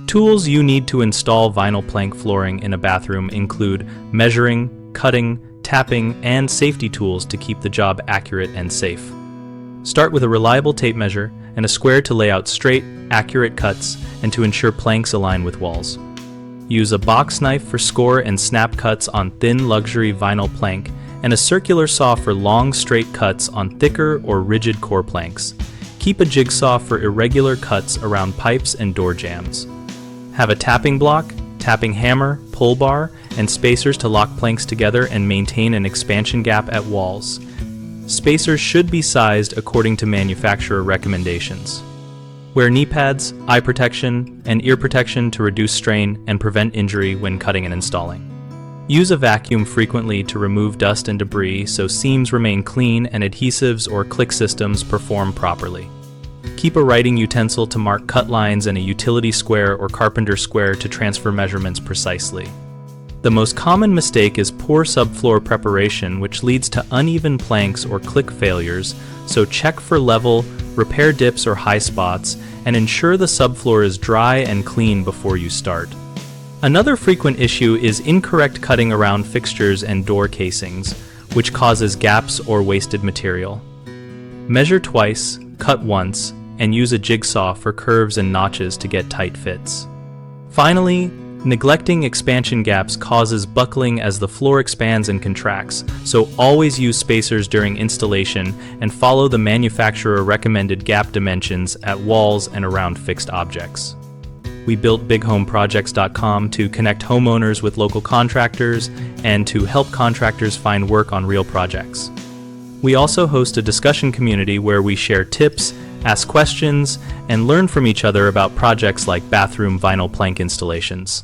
Tools you need to install vinyl plank flooring in a bathroom include measuring, cutting, tapping, and safety tools to keep the job accurate and safe. Start with a reliable tape measure and a square to lay out straight, accurate cuts and to ensure planks align with walls. Use a box knife for score and snap cuts on thin luxury vinyl plank and a circular saw for long, straight cuts on thicker or rigid core planks. Keep a jigsaw for irregular cuts around pipes and door jambs. Have a tapping block, tapping hammer, pull bar, and spacers to lock planks together and maintain an expansion gap at walls. Spacers should be sized according to manufacturer recommendations. Wear knee pads, eye protection, and ear protection to reduce strain and prevent injury when cutting and installing. Use a vacuum frequently to remove dust and debris so seams remain clean and adhesives or click systems perform properly. Keep a writing utensil to mark cut lines and a utility square or carpenter square to transfer measurements precisely. The most common mistake is poor subfloor preparation, which leads to uneven planks or click failures, so check for level, repair dips or high spots, and ensure the subfloor is dry and clean before you start. Another frequent issue is incorrect cutting around fixtures and door casings, which causes gaps or wasted material. Measure twice, cut once, and use a jigsaw for curves and notches to get tight fits. Finally, neglecting expansion gaps causes buckling as the floor expands and contracts, so always use spacers during installation and follow the manufacturer recommended gap dimensions at walls and around fixed objects. We built BigHomeProjects.com to connect homeowners with local contractors and to help contractors find work on real projects. We also host a discussion community where we share tips, ask questions, and learn from each other about projects like bathroom vinyl plank installations.